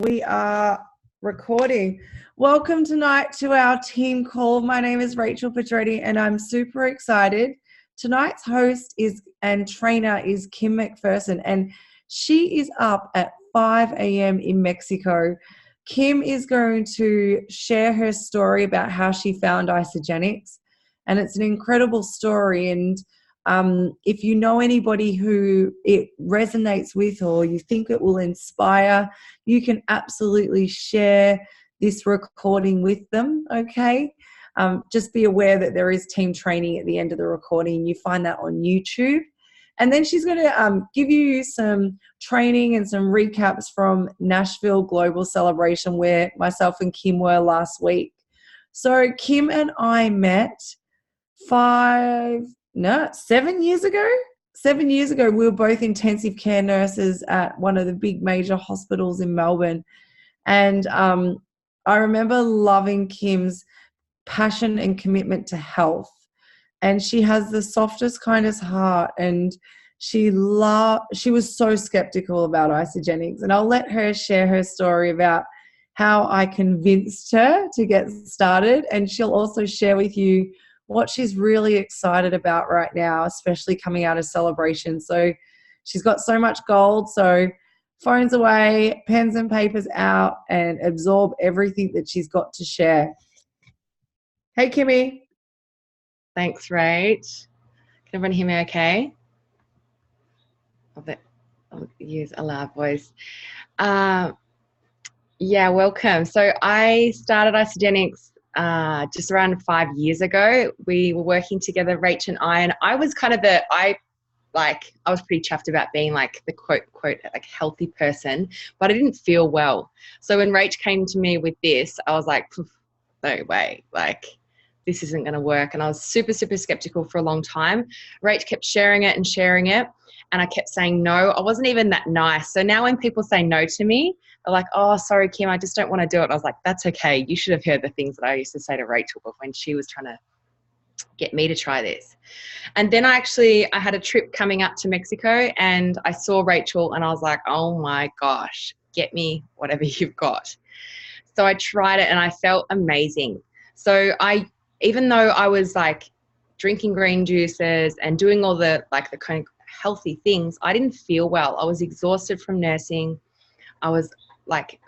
We are recording. Welcome tonight to our team call. My name is Rachel Pedretti and I'm super excited. Tonight's host and trainer is Kim McPherson, and she is up at 5 a.m. in Mexico. Kim is going to share her story about how she found Isagenix, and it's an incredible story. And if you know anybody who it resonates with or you think it will inspire, you can absolutely share this recording with them, okay? Just be aware that there is team training at the end of the recording. You find that on YouTube. And then she's going to give you some training and some recaps from Nashville Global Celebration, where myself and Kim were last week. So Kim and I met 7 years ago. 7 years ago, we were both intensive care nurses at one of the big major hospitals in Melbourne. And I remember loving Kim's passion and commitment to health. And she has the softest, kindest heart. And she was so skeptical about Isagenix. And I'll let her share her story about how I convinced her to get started. And she'll also share with you what she's really excited about right now, especially coming out of celebration. So she's got so much gold. So phones away, pens and papers out, and absorb everything that she's got to share. Hey, Kimmy. Thanks, Rach. Can everyone hear me okay? I'll use a loud voice. Yeah, welcome. So I started Isagenix just around 5 years ago. We were working together, Rach and I was kind of I was pretty chuffed about being like the quote like healthy person, but I didn't feel well. So when Rach came to me with this, I was like, no way, like this isn't going to work. And I was super, super skeptical for a long time. Rach kept sharing it. And I kept saying no. I wasn't even that nice. So now when people say no to me, they're like, oh, sorry, Kim, I just don't want to do it. I was like, that's okay. You should have heard the things that I used to say to Rachel when she was trying to get me to try this. And then I had a trip coming up to Mexico and I saw Rachel and I was like, oh my gosh, get me whatever you've got. So I tried it and I felt amazing. So even though I was like drinking green juices and doing all the kind of healthy things, I didn't feel well. I was exhausted from nursing. I was like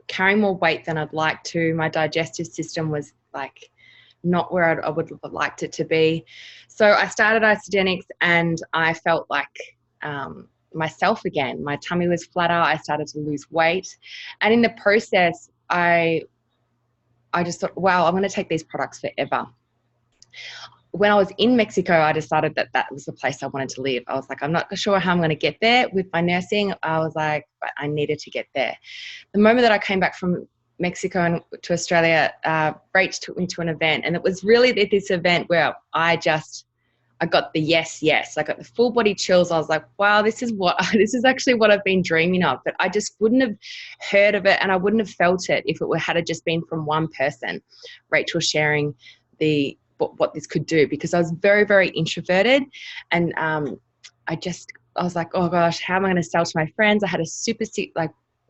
carrying more weight than I'd like to. My digestive system was like not where I would have liked it to be. So I started Isagenix and I felt like myself again. My tummy was flatter. I started to lose weight. And in the process, I just thought, wow, I'm going to take these products forever. When I was in Mexico, I decided that was the place I wanted to live. I was like, I'm not sure how I'm going to get there with my nursing. I was like, but I needed to get there. The moment that I came back from Mexico and to Australia, Rach took me to an event, and it was really this event where I got the yes. I got the full body chills. I was like, wow, this is actually what I've been dreaming of. But I just wouldn't have heard of it and I wouldn't have felt it if it had just been from one person, Rachel sharing what this could do, because I was very, very introverted. And I was like, oh gosh, how am I going to sell to my friends? I had a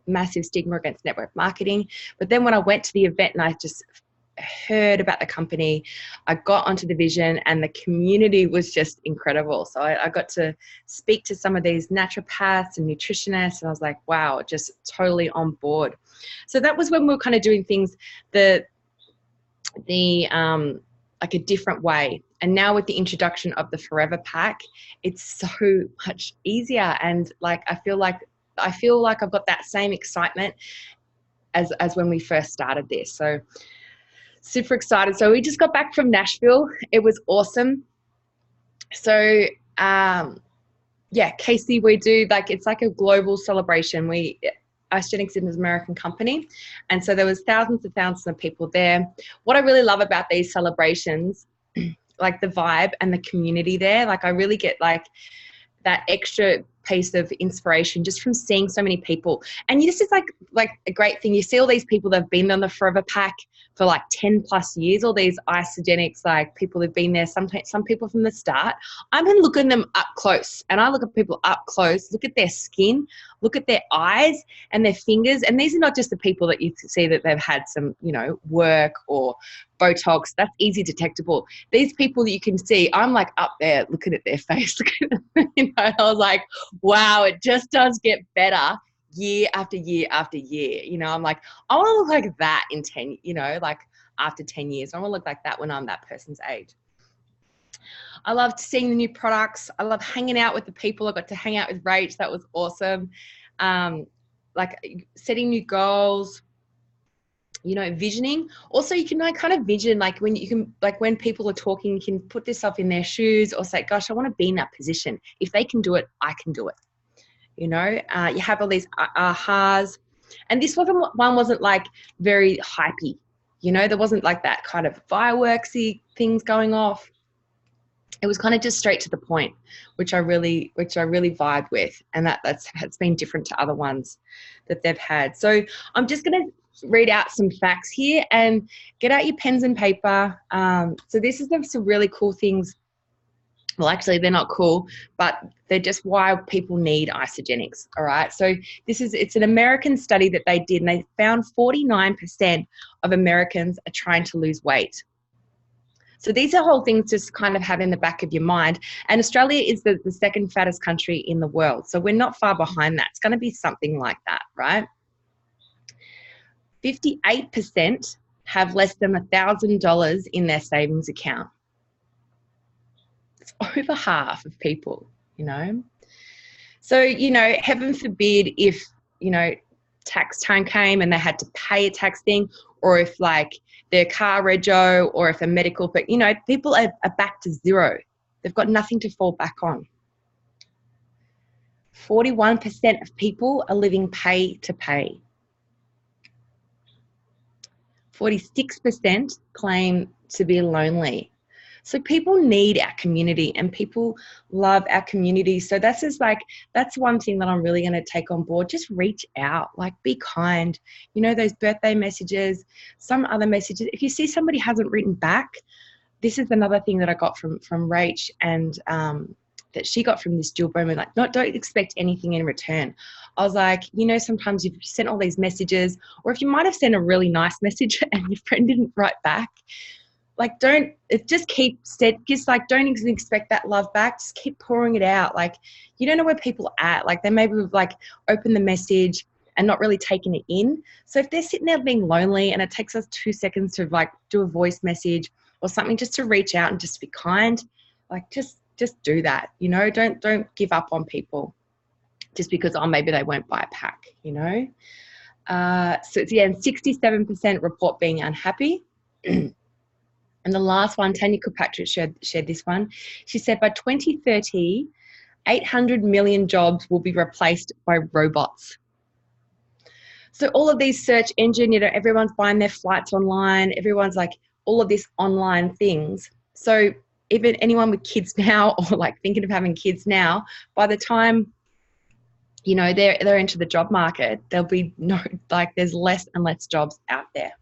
massive stigma against network marketing. But then when I went to the event and I just heard about the company, I got onto the vision and the community was just incredible. So I got to speak to some of these naturopaths and nutritionists, and I was like, wow, just totally on board. So that was when we were kind of doing things like a different way. And now with the introduction of the Forever Pack, it's so much easier. And like I feel like I've got that same excitement as when we first started this. So super excited. So we just got back from Nashville. It was awesome. So Casey, we do it's like a global celebration. Isagenix is an American company, and so there was thousands of people there. What I really love about these celebrations, like the vibe and the community there, like I really get like that extra piece of inspiration just from seeing so many people. And this is like a great thing. You see all these people that have been on the Forever Pack for like 10 plus years, all these Isagenix, like people who've been there, sometimes some people from the start. I've been looking at them up close, and I look at people up close, look at their skin, look at their eyes and their fingers. And these are not just the people that you see that they've had some, work or Botox. That's easy detectable. These people that you can see, I'm like up there looking at their face, and I was like, wow, it just does get better year after year after year. I'm like, I want to look like that in 10, like after 10 years. I want to look like that when I'm that person's age. I loved seeing the new products. I love hanging out with the people. I got to hang out with Rach. That was awesome. Like setting new goals, visioning. Also, you can kind of vision, like when people are talking, you can put yourself in their shoes or say, gosh, I want to be in that position. If they can do it, I can do it. You have all these ahas. And this one wasn't like very hypey. There wasn't like that kind of fireworksy things going off. It was kind of just straight to the point, which I really vibe with. And that's been different to other ones that they've had. So I'm just going to read out some facts here, and get out your pens and paper. So this is some really cool things. Well, actually, they're not cool, but they're just why people need Isagenix. All right. So it's an American study that they did, and they found 49% of Americans are trying to lose weight. So these are whole things just kind of have in the back of your mind. And Australia is the second fattest country in the world. So we're not far behind that. It's going to be something like that, right? 58% have less than $1,000 in their savings account. It's over half of people, So, heaven forbid if, tax time came and they had to pay a tax thing, or if like their car rego, or if a medical, but people are back to zero. They've got nothing to fall back on. 41% of people are living pay to pay. 46% claim to be lonely. So people need our community, and people love our community. So that's one thing that I'm really going to take on board. Just reach out, like be kind. Those birthday messages, some other messages. If you see somebody hasn't written back, this is another thing that I got from Rach, and that she got from this dual moment. Like, don't expect anything in return. I was like, sometimes you've sent all these messages, or if you might have sent a really nice message and your friend didn't write back, like don't expect that love back. Just keep pouring it out. Like, you don't know where people are at. Like, they maybe have like opened the message and not really taken it in. So if they're sitting there being lonely and it takes us 2 seconds to like do a voice message or something, just to reach out and just be kind, like just do that. Don't give up on people just because maybe they won't buy a pack. So it's, and 67% report being unhappy. And the last one, Tanya Kirkpatrick shared this one. She said by 2030, 800 million jobs will be replaced by robots. So all of these search engine, everyone's buying their flights online. Everyone's like all of this online things. So even anyone with kids now, or like thinking of having kids now, by the time, they're into the job market, there'll be there's less and less jobs out there.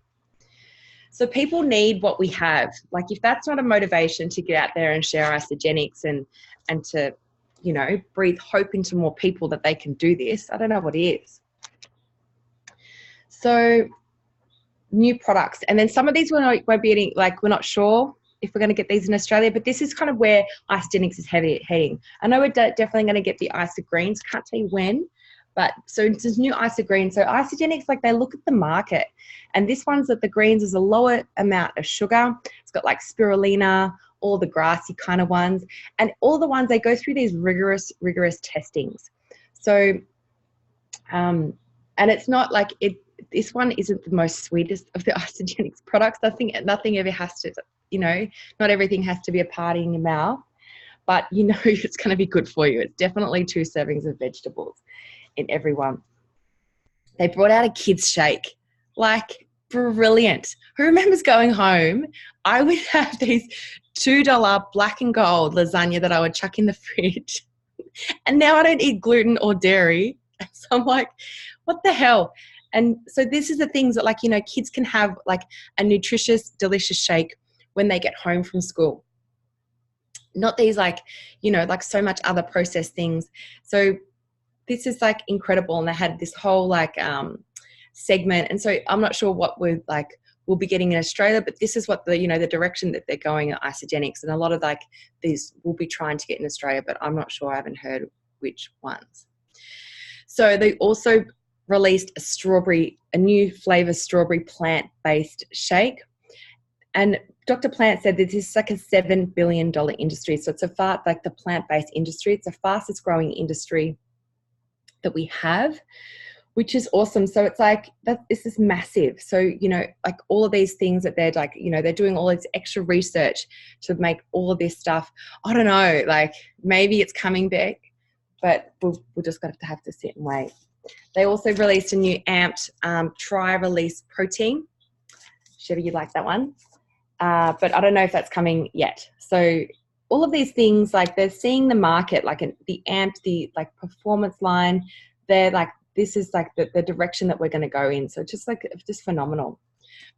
So people need what we have. Like, if that's not a motivation to get out there and share Isagenix and to, breathe hope into more people that they can do this, I don't know what is. So new products. And then some of these won't be getting, we're not sure if we're going to get these in Australia, but this is kind of where Isagenix is heading. I know we're definitely going to get the Isa Greens. Can't tell you when. But so it's this new Isa Green. So Isagenix, they look at the market, and this one's that the greens is a lower amount of sugar. It's got like spirulina, all the grassy kind of ones, and all the ones, they go through these rigorous testings. So, and it's not like it. This one isn't the most sweetest of the Isagenix products. I think nothing ever has to, not everything has to be a party in your mouth, but it's going to be good for you. It's definitely 2 servings of vegetables in every one. They brought out a kids shake, brilliant. Who remembers going home? I would have these $2 black and gold lasagna that I would chuck in the fridge, And now I don't eat gluten or dairy. So I'm like, what the hell? And so this is the things that, like, you know, kids can have like a nutritious, delicious shake when they get home from school. Not these, like, you know, like so much other processed things. So this is like incredible. And they had this whole like segment. And so I'm not sure what we'll be getting in Australia, but this is what the, you know, the direction that they're going at Isogenics. And a lot of like these we'll be trying to get in Australia, but I'm not sure. I haven't heard which ones. So they also released a new flavor strawberry plant-based shake. And Dr. Plant said that this is like a $7 billion industry. So it's like the plant-based industry. It's the fastest growing industry that we have, which is awesome. So it's like, this is massive. So, you know, like all of these things that they're like, you know, they're doing all this extra research to make all of this stuff. I don't know, like maybe it's coming back, but we're just going to have to sit and wait. They also released a new amped tri-release protein. Chevy, you like that one? But I don't know if that's coming yet. So all of these things, like they're seeing the market, like the amped, the like performance line, they're like, this is like the direction that we're going to go in. So just phenomenal.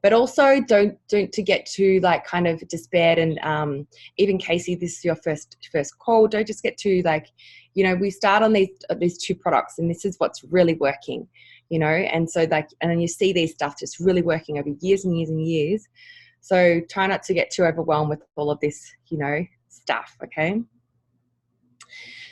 But also don't to get too like kind of despaired, and even Casey, this is your first call. Don't just get too like, you know, we start on these two products and this is what's really working, you know, and so like, and then you see these stuff just really working over years and years and years. So try not to get too overwhelmed with all of this, you know, stuff. Okay.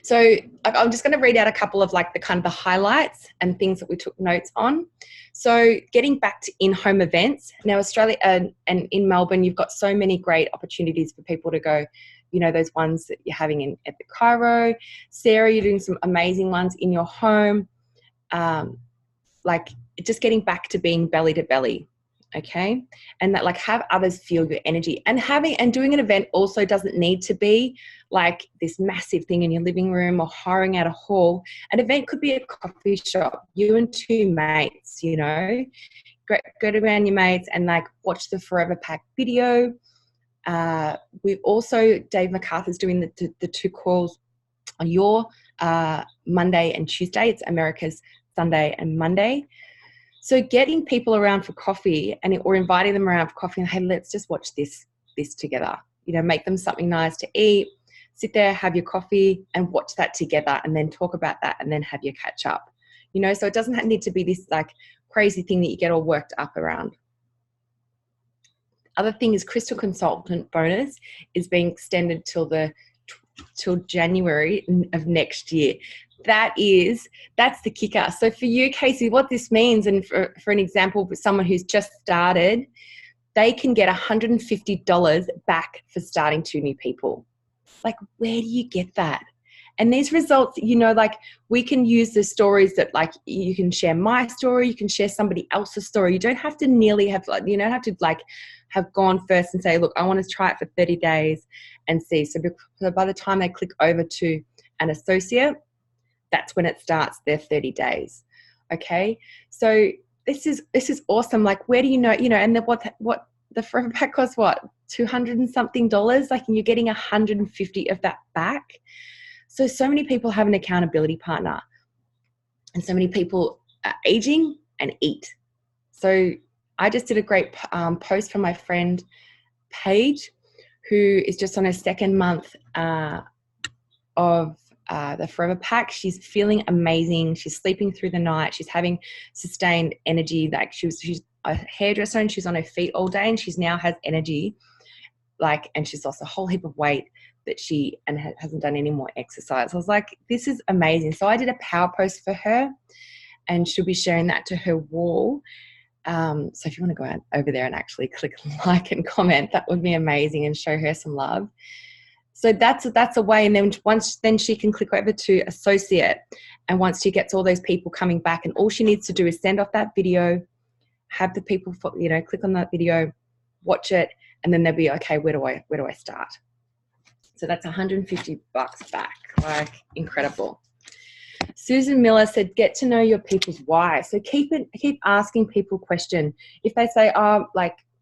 So I'm just going to read out a couple of like the kind of the highlights and things that we took notes on. So getting back to in-home events. Now Australia and in Melbourne, you've got so many great opportunities for people to go, you know, those ones that you're having at the Cairo. Sarah, you're doing some amazing ones in your home. Like just getting back to being belly to belly. Okay. And that like have others feel your energy, and doing an event also doesn't need to be like this massive thing in your living room or hiring out a hall. An event could be a coffee shop, you and two mates, you know, go around your mates and like watch the Forever Pack video. We've also, Dave MacArthur's doing the two calls on your Monday and Tuesday. It's America's Sunday and Monday. So getting people around for coffee or inviting them around for coffee and, hey, let's just watch this together. You know, make them something nice to eat, sit there, have your coffee and watch that together and then talk about that and then have your catch up. You know, so it doesn't need to be this like crazy thing that you get all worked up around. Other thing is Crystal Consultant bonus is being extended till January of next year. That's the kicker. So for you, Casey, what this means, and for an example, for someone who's just started, they can get $150 back for starting 2 new people. Like, where do you get that? And these results, you know, like we can use the stories that like you can share my story, you can share somebody else's story. You don't have to have gone first and say, look, I want to try it for 30 days and see. So by the time they click over to an associate, that's when it starts their 30 days. Okay. So this is awesome. Like, where do you know, and what the Forever Pack costs, what, $200 and something, like, and you're getting 150 of that back. So many people have an accountability partner, and so many people are aging and eat. So I just did a great post from my friend Paige, who is just on her 2nd month of the Forever Pack. She's feeling amazing. She's sleeping through the night. She's having sustained energy. Like she's a hairdresser and she's on her feet all day, and she's now has energy. Like, and she's lost a whole heap of weight that hasn't done any more exercise. I was like, this is amazing. So I did a power post for her, and she'll be sharing that to her wall. So if you want to go over there and actually click like and comment, that would be amazing, and show her some love. So that's a way. And then she can click over to associate, and once she gets all those people coming back, and all she needs to do is send off that video, have the people, click on that video, watch it, and then they'll be, okay, where do I start? So that's $150 back. Like, incredible. Susan Miller said, get to know your people's why. So keep asking people questions. If they say, I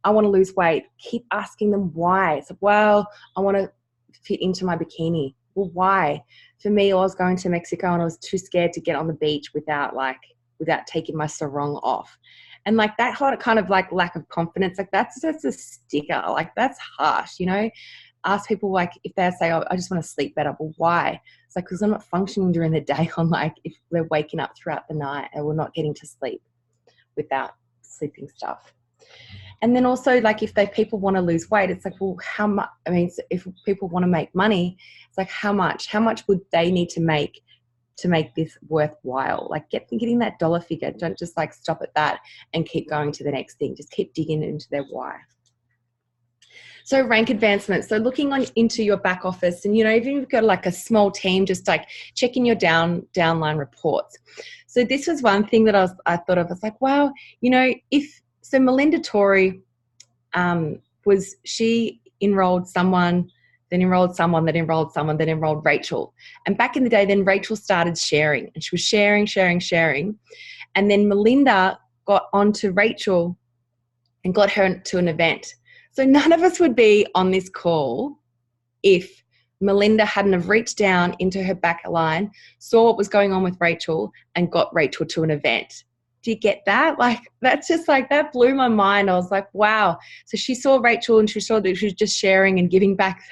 want to lose weight, keep asking them why. So, well, I want to fit into my bikini. well, why? For me, I was going to Mexico and I was too scared to get on the beach without taking my sarong off. And like that kind of like lack of confidence, like that's a sticker, like that's harsh, you know. Ask people like if they say, oh, I just want to sleep better. Well, why? It's like, because I'm not functioning during the day on like if we're waking up throughout the night and we're not getting to sleep without sleeping stuff. And then also like if people want to lose weight, it's like, well, how much? I mean, if people want to make money, it's like how much would they need to make this worthwhile? Like getting that dollar figure. Don't just like stop at that and keep going to the next thing. Just keep digging into their why. So rank advancement. So looking into your back office, and, you know, even if you've got like a small team, just like checking your downline reports. So this was one thing that I thought of. I was like, wow, you know, so Melinda Torrey she enrolled someone, then enrolled someone, then enrolled someone, then enrolled Rachel. And back in the day, then Rachel started sharing, and she was sharing. And then Melinda got onto Rachel and got her to an event. So none of us would be on this call if Melinda hadn't have reached down into her back line, saw what was going on with Rachel, and got Rachel to an event. Do you get that? Like, that's just like, that blew my mind. I was like, wow. So she saw Rachel and she saw that she was just sharing and giving back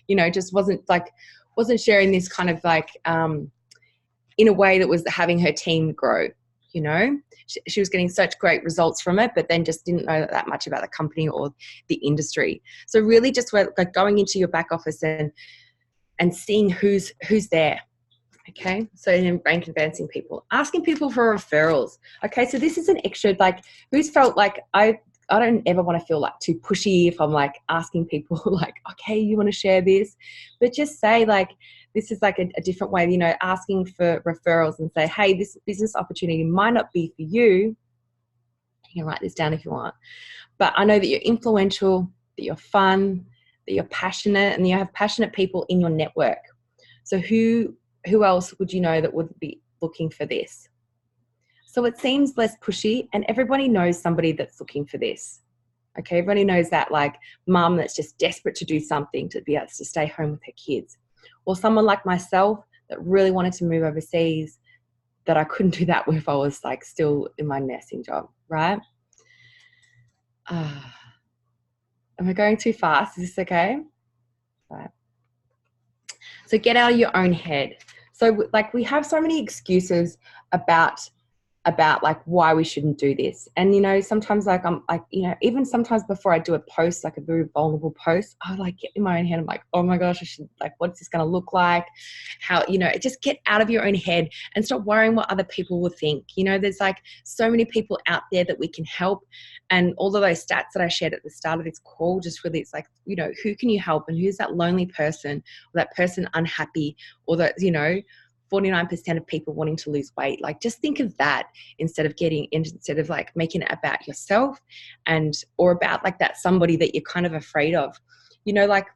you know, just wasn't sharing this kind of like, in a way that was having her team grow, you know. She was getting such great results from it, but then just didn't know that much about the company or the industry. So really just like going into your back office and seeing who's there. Okay, so then rank advancing people, asking people for referrals. Okay, so this is an extra, like, who's felt like I don't ever want to feel like too pushy if I'm like asking people like, okay, you want to share this, but just say like, this is like a different way, you know, asking for referrals and say, hey, this business opportunity might not be for you. You can write this down if you want, but I know that you're influential, that you're fun, that you're passionate, and you have passionate people in your network. So who else would you know that would be looking for this? So it seems less pushy, and everybody knows somebody that's looking for this. Okay, everybody knows that, like, mum that's just desperate to do something to be able to stay home with her kids, or someone like myself that really wanted to move overseas that I couldn't do that with if I was like still in my nursing job, right? Am I going too fast? Is this okay? Right. So get out of your own head. So like we have so many excuses about like why we shouldn't do this. And, you know, sometimes like I'm like, you know, even sometimes before I do a post, like a very vulnerable post, I like get in my own head. I'm like, oh my gosh, I should, like, what's this going to look like? How, you know, just get out of your own head and stop worrying what other people will think. You know, there's like so many people out there that we can help. And all of those stats that I shared at the start of this call, just really, it's like, you know, who can you help? And who's that lonely person, or that person unhappy, or that, you know, 49% of people wanting to lose weight. Like, just think of that instead of like making it about yourself or about like that somebody that you're kind of afraid of, you know, like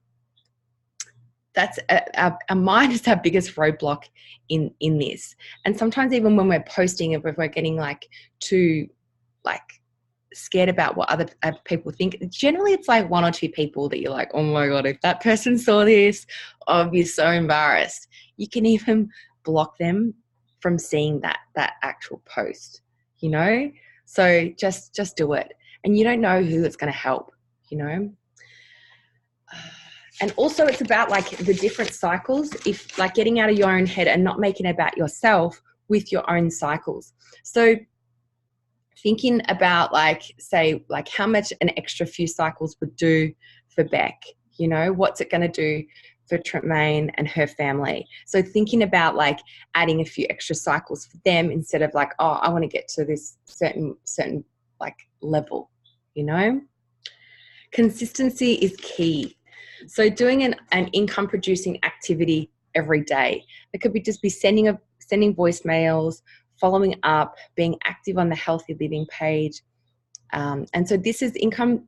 that's our mind is our biggest roadblock in this. And sometimes even when we're posting, if we're getting like too like scared about what other people think, generally it's like one or two people that you're like, oh my God, if that person saw this, I'd be so embarrassed. You can even block them from seeing that actual post, you know. So just do it, and you don't know who it's going to help, you know. And also it's about like the different cycles, if like getting out of your own head and not making it about yourself with your own cycles. So thinking about like, say, like how much an extra few cycles would do for Beck, you know, what's it going to do for Tremaine and her family. So thinking about like adding a few extra cycles for them instead of like, oh, I want to get to this certain like level, you know. Consistency is key. So doing an income producing activity every day. It could be just be sending voicemails, following up, being active on the healthy living page. And so this is income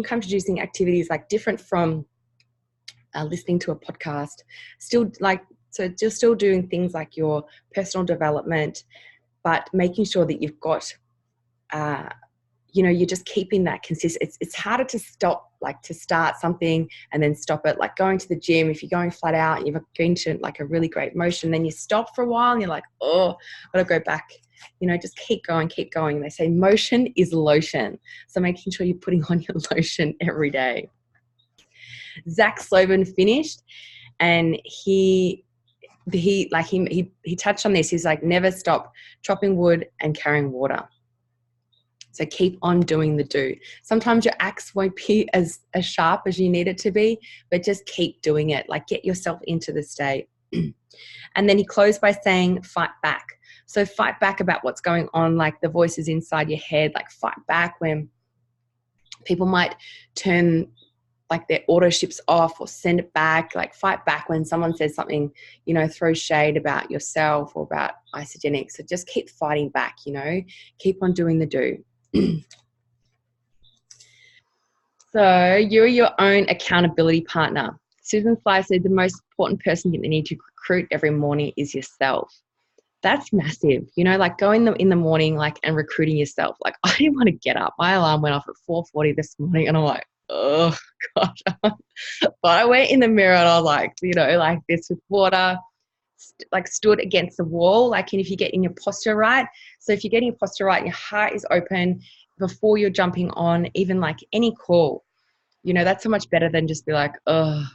producing activities, like different from listening to a podcast, still doing things like your personal development, but making sure that you've got you're just keeping that consistent. It's harder to stop, like to start something and then stop it, like going to the gym. If you're going flat out and you're going to like a really great motion, then you stop for a while and you're like, oh, I've got to go back. Just keep going, keep going. They say motion is lotion. So making sure you're putting on your lotion every day. Zach Slovan finished, and he touched on this. He's like, never stop chopping wood and carrying water. So keep on doing the do. Sometimes your axe won't be as sharp as you need it to be, but just keep doing it. Like, get yourself into the state. And then he closed by saying, fight back. So fight back about what's going on, like the voices inside your head, like fight back when people might turn like their auto ships off or send it back, like fight back when someone says something, throw shade about yourself or about Isagenix. So just keep fighting back, keep on doing the do. So you're your own accountability partner. Susan Fly said the most important person you need to recruit every morning is yourself. That's massive, like going in the morning, like, and recruiting yourself. Like, I didn't want to get up. My alarm went off at 4:40 this morning, and I'm like, oh gosh. But I went in the mirror and I was like, like this with water, like stood against the wall. Like, and if you're getting your posture right, so if you're getting your posture right, your heart is open before you're jumping on even like any call, that's so much better than just be like, oh,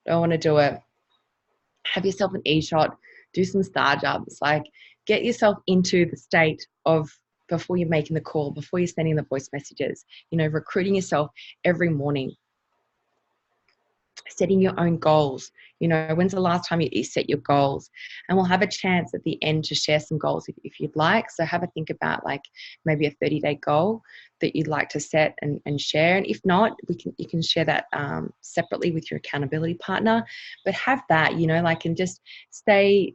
don't want to do it. Have yourself an e-shot, do some star jumps, like get yourself into the state of before you're making the call, before you're sending the voice messages, recruiting yourself every morning. Setting your own goals. When's the last time you set your goals? And we'll have a chance at the end to share some goals if you'd like. So have a think about like maybe a 30-day goal that you'd like to set and share. And if not, you can share that separately with your accountability partner. But have that, and just stay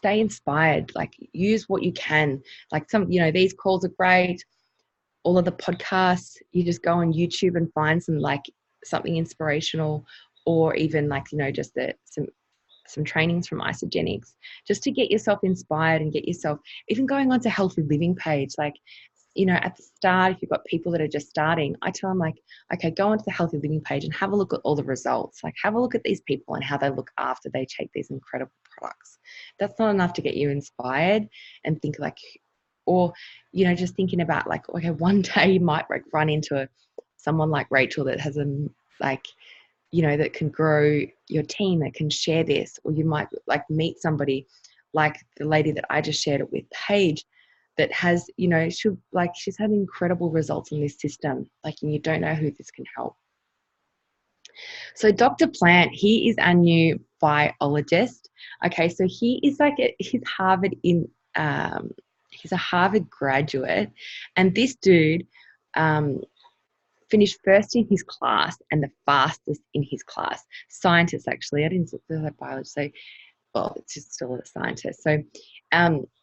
inspired. Like, use what you can. Like these calls are great. All of the podcasts, you just go on YouTube and find some like something inspirational, or even like just some trainings from Isagenix, just to get yourself inspired and get yourself even going onto healthy living page. Like, at the start, if you've got people that are just starting, I tell them like, okay, go onto the healthy living page and have a look at all the results. Like, have a look at these people and how they look after they take these incredible products. That's not enough to get you inspired and think like, or just thinking about like, okay, one day you might like run into someone like Rachel that has that can grow your team, that can share this, or you might like meet somebody like the lady that I just shared it with, Paige, that has, she's had incredible results in this system. Like, and you don't know who this can help. So Dr. Plant, he is our new biologist. Okay, so he is he's a Harvard graduate, and this dude finished first in his class and the fastest in his class. Scientist, actually. I didn't say like biology. So, well, it's just still a scientist. So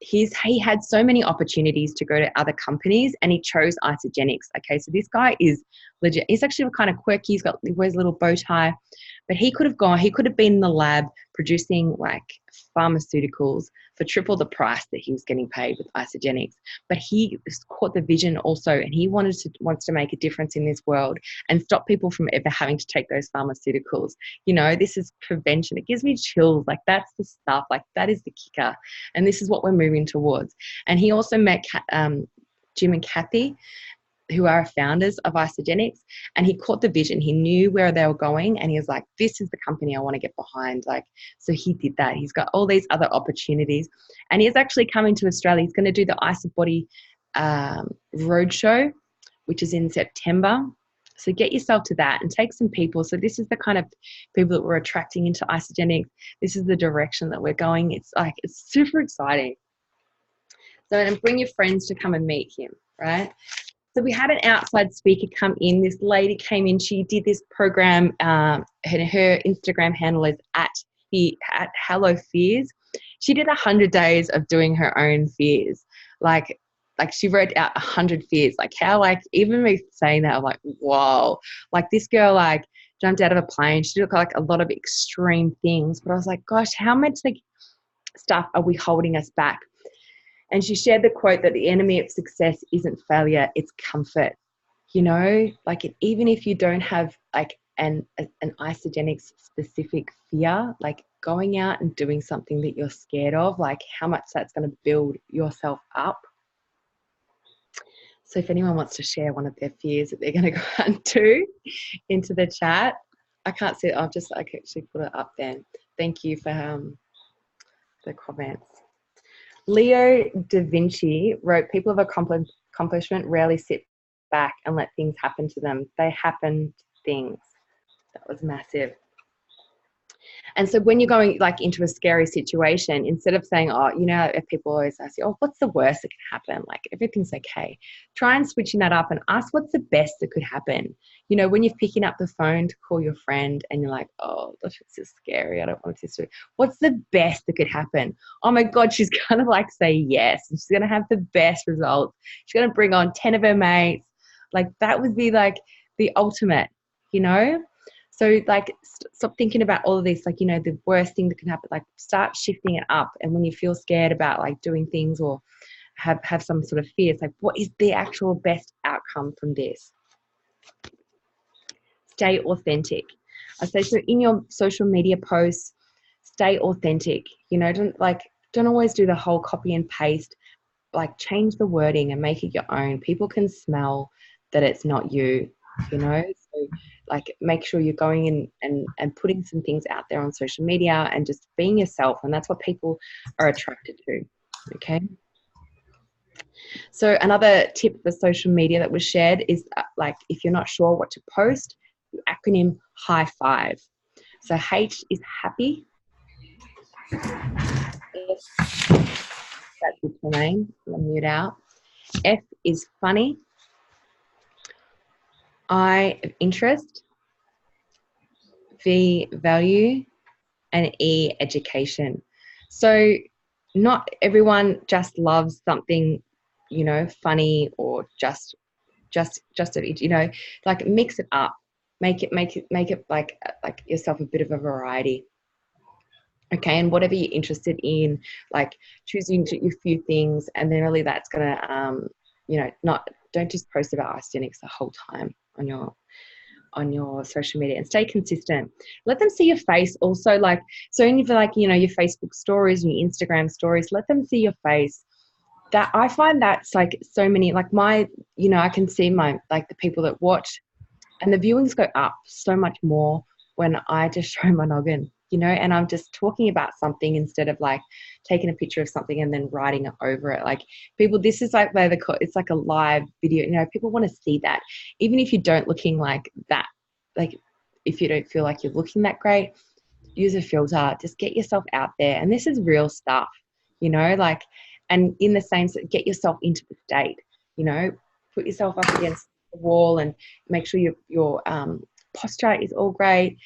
he had so many opportunities to go to other companies, and he chose Isagenix. Okay, so this guy is legit. He's actually kind of quirky. He wears a little bow tie, but he could have been in the lab producing like pharmaceuticals for triple the price that he was getting paid with Isagenix. But he caught the vision also, and he wants to make a difference in this world and stop people from ever having to take those pharmaceuticals. This is prevention. It gives me chills. Like, that's the stuff. Like, that is the kicker. And this is what we're moving towards. And he also met Jim and Kathy, who are founders of Isagenix, and he caught the vision. He knew where they were going, and he was like, this is the company I want to get behind. Like, so he did that. He's got all these other opportunities, and he's actually coming to Australia. He's going to do the IsaBody roadshow, which is in September. So get yourself to that and take some people. So this is the kind of people that we're attracting into Isagenix. This is the direction that we're going. It's super exciting. So, and bring your friends to come and meet him, right? So we had an outside speaker come in. This lady came in. She did this program. Her Instagram handle is at Hello Fears. She did 100 days of doing her own fears. Like she wrote out 100 fears. Like, how, like, even me saying that, I'm like, whoa. Like, this girl, like, jumped out of a plane. She did like a lot of extreme things. But I was like, gosh, how much like stuff are we holding us back? And she shared the quote that the enemy of success isn't failure, it's comfort. You know, like even if you don't have like an isagenix specific fear, like going out and doing something that you're scared of, like how much that's going to build yourself up. So if anyone wants to share one of their fears that they're going to go out and do into the chat, I can't see it. I can actually put it up there. Thank you for the comments. Leo da Vinci wrote, people of accomplishment rarely sit back and let things happen to them. They happen things. That was massive. And so when you're going like into a scary situation, instead of saying, oh, you know, if people always ask you, oh, what's the worst that can happen? Like everything's okay. Try and switching that up and ask what's the best that could happen. You know, when you're picking up the phone to call your friend and you're like, oh, this is scary. I don't want this to. What's the best that could happen? Oh my God, she's going to like say yes. And she's going to have the best results. She's going to bring on 10 of her mates. Like that would be like the ultimate, you know? So like stop thinking about all of this, like, you know, the worst thing that can happen, like start shifting it up. And when you feel scared about like doing things or have some sort of fear, it's like, what is the actual best outcome from this? Stay authentic. I say, so in your social media posts, stay authentic, you know, don't always do the whole copy and paste, like change the wording and make it your own. People can smell that it's not you, you know, so like make sure you're going in and putting some things out there on social media and just being yourself. And that's what people are attracted to. Okay. So another tip for social media that was shared is like, if you're not sure what to post, the acronym high five. So H is happy. F, that's your name. I'll mute out. F is funny. I of interest. V value, and E education. So not everyone just loves something, you know, funny or just you know, like mix it up, make it like yourself a bit of a variety. Okay, and whatever you're interested in, like choosing a few things, and then really that's gonna you know, don't just post about Isogenics the whole time on your social media, and stay consistent. Let them see your face also, like, so even for like, you know, your Facebook stories and your Instagram stories, let them see your face. That I find that's like so many, like my, you know, I can see my, like the people that watch, and the viewings go up so much more when I just show my noggin, you know, and I'm just talking about something instead of like taking a picture of something and then writing it over it. Like people, this is like it's like a live video, you know, people want to see that. Even if you don't looking like that, like if you don't feel like you're looking that great, use a filter, just get yourself out there. And this is real stuff, you know, like, and in the same, get yourself into the state, you know, put yourself up against the wall and make sure your posture is all great.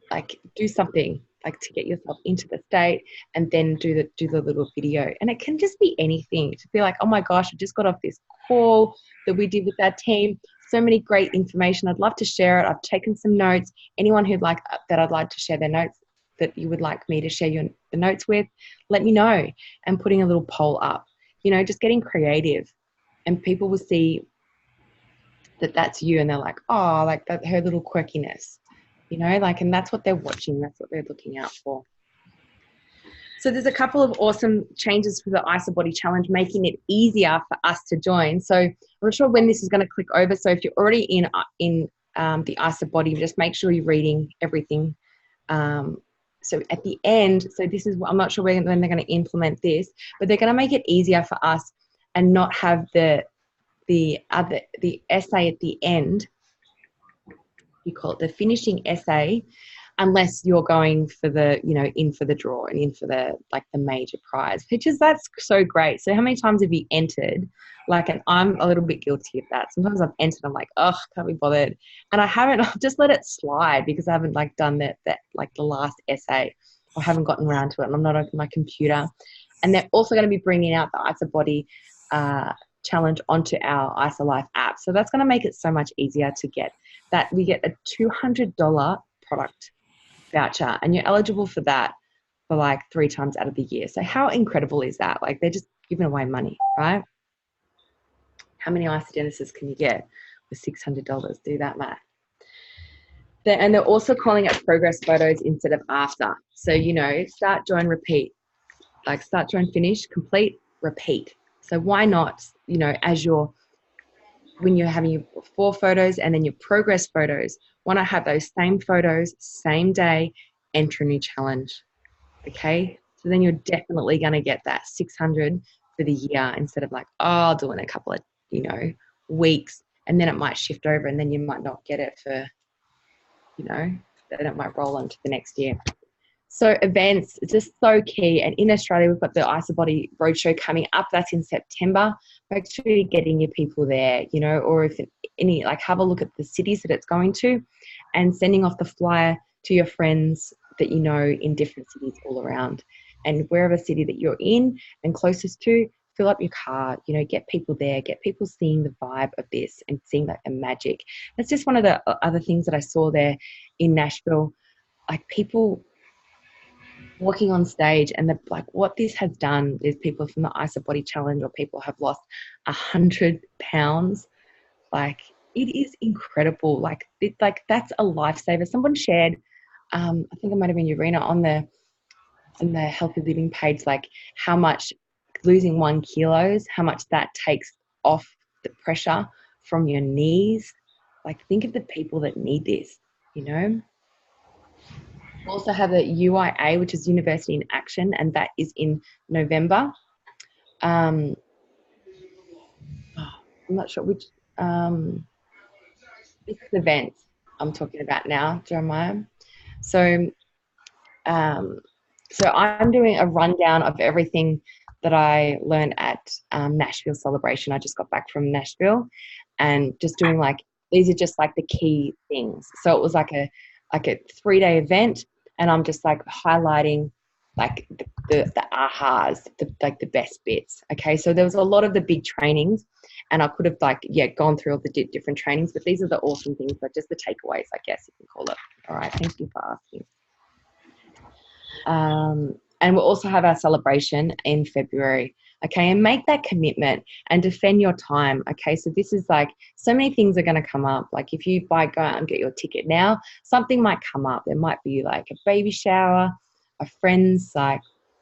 Like do something like to get yourself into the state, and then do the little video. And it can just be anything, to be like, oh my gosh, I just got off this call that we did with our team, so many great information, I'd love to share it, I've taken some notes. Anyone who'd like that I'd like to share their notes, that you would like me to share the notes with, let me know. And putting a little poll up, you know, just getting creative, and people will see that that's you, and they're like, oh, like that, her little quirkiness, you know, like, and that's what they're watching, that's what they're looking out for. So there's a couple of awesome changes for the ISA Body Challenge, making it easier for us to join. So I'm not sure when this is going to click over. So if you're already in the ISA Body, just make sure you're reading everything. So at the end, so this is, I'm not sure when they're going to implement this, but they're going to make it easier for us and not have the essay at the end. You call it the finishing essay, unless you're going for the, you know, in for the draw and in for the, like the major prize, which is, that's so great. So how many times have you entered? Like, and I'm a little bit guilty of that. Sometimes I've entered, I'm like, oh, can't be bothered. And I've just let it slide because I haven't like done that like the last essay, or haven't gotten around to it, and I'm not on my computer. And they're also going to be bringing out the ISA Body challenge onto our ISA Life app. So that's going to make it so much easier to get that. We get a $200 product voucher, and you're eligible for that for like 3 times out of the year. So how incredible is that? Like, they're just giving away money, right? How many Isogenises can you get with $600? Do that math. And they're also calling it progress photos instead of after. So, you know, start, join, repeat. Like start, join, finish, complete, repeat. So why not, you know, when you're having your before photos and then your progress photos, why not have those same photos, same day, enter a new challenge, okay? So then you're definitely going to get that 600 for the year instead of like, oh, I'll do it in a couple of, you know, weeks, and then it might shift over and then you might not get it for, you know, then it might roll on to the next year. So events, it's just so key. And in Australia, we've got the IsaBody Roadshow coming up. That's in September. Make sure you're getting your people there, you know, or if any, like have a look at the cities that it's going to and sending off the flyer to your friends that you know in different cities all around. And wherever city that you're in and closest to, fill up your car, you know, get people there, get people seeing the vibe of this and seeing that the magic. That's just one of the other things that I saw there in Nashville. Like people walking on stage and like what this has done is people from the IsaBody Challenge or people have lost 100 pounds. Like it is incredible. Like that's a lifesaver. Someone shared, I think it might have been Urena on the healthy living page, like how much losing 1 kilo, how much that takes off the pressure from your knees. Like think of the people that need this, you know. We also have the UIA, which is University in Action, and that is in November. I'm not sure which this event I'm talking about now, Jeremiah. So I'm doing a rundown of everything that I learned at Nashville Celebration. I just got back from Nashville and just doing like, these are just like the key things. So it was like a 3-day event and I'm just like highlighting like the ahas, the best bits. Okay. So there was a lot of the big trainings and I could have gone through all the different trainings, but these are the awesome things, like just the takeaways, I guess you can call it. All right. Thank you for asking. And we'll also have our celebration in February. Okay, and make that commitment and defend your time. Okay, so this is like so many things are going to come up. Like if you go out and get your ticket now, something might come up. There might be like a baby shower, a friend's like,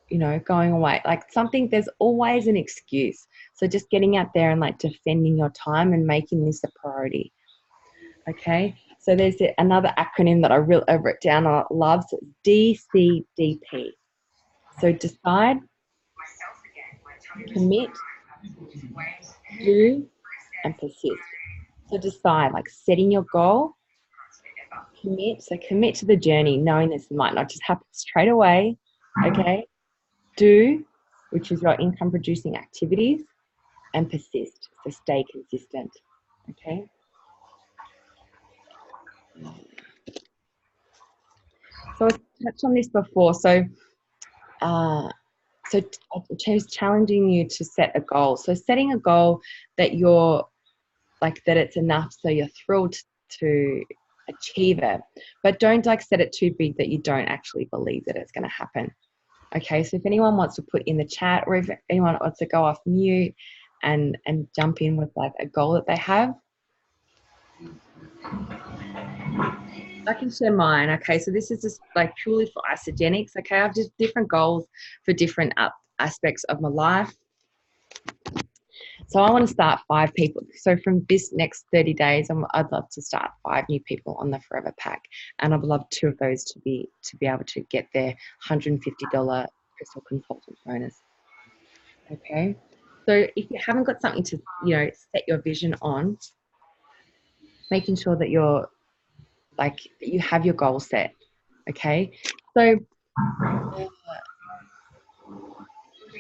you know, going away, like something. There's always an excuse. So just getting out there and like defending your time and making this a priority. Okay, so there's another acronym that I wrote down. I love, so DCDP. So decide, commit, do, and persist. So decide, like setting your goal, commit. So commit to the journey, knowing this might not just happen straight away. Okay, do, which is your income producing activities, and persist. So stay consistent. Okay. So I touched on this before. So challenging you to set a goal. So setting a goal that you're like, that it's enough so you're thrilled to achieve it, but don't like set it too big that you don't actually believe that it's going to happen. Okay, so if anyone wants to put in the chat or if anyone wants to go off mute and jump in with like a goal that they have, I can share mine. Okay, so this is just like purely for Isogenics. Okay, I have just different goals for different aspects of my life. So I want to start 5 people. So from this next 30 days, I'd love to start 5 new people on the Forever Pack, and I'd love 2 of those to be able to get their $150 crystal consultant bonus. Okay, so if you haven't got something to, you know, set your vision on, making sure that you're like, you have your goal set. Okay, so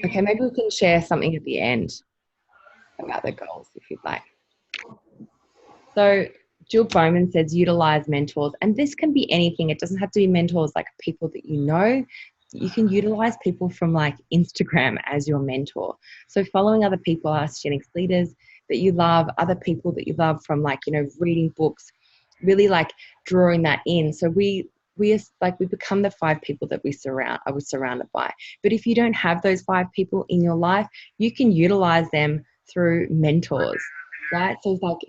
okay, maybe we can share something at the end about the goals if you'd like. So Jill Bowman says utilize mentors, and this can be anything. It doesn't have to be mentors like people that you know. You can utilize people from like Instagram as your mentor. So following other people, Isogenics leaders that you love, other people that you love from like, you know, reading books, really like drawing that in. So we we become the 5 people that I was surrounded by. But if you don't have those 5 people in your life, you can utilize them through mentors, right? So it's like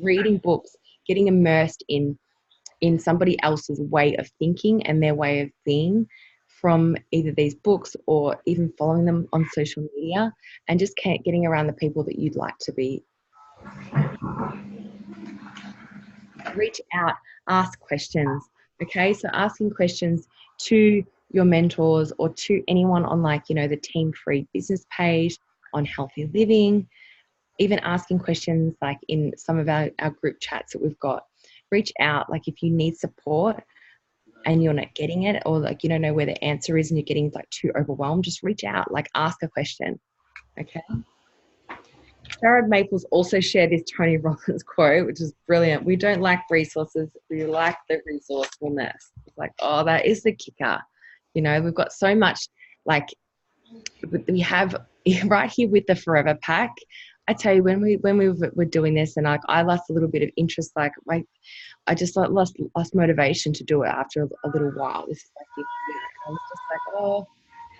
reading books, getting immersed in somebody else's way of thinking and their way of being from either these books or even following them on social media, and just getting around the people that you'd like to be. Reach out, ask questions. Okay, so asking questions to your mentors or to anyone on, like, you know, the Team Free business page, on Healthy Living, even asking questions like in some of our group chats that we've got. Reach out, like if you need support and you're not getting it, or like you don't know where the answer is and you're getting like too overwhelmed, just reach out, like ask a question. Okay. Sarah Maples also shared this Tony Robbins quote, which is brilliant. We don't lack resources, we lack the resourcefulness. It's like, oh, that is the kicker. You know, we've got so much, like we have right here with the Forever Pack. I tell you, when we were doing this, and like I lost a little bit of interest, like I just lost motivation to do it after a little while. This is like, I was just like, oh,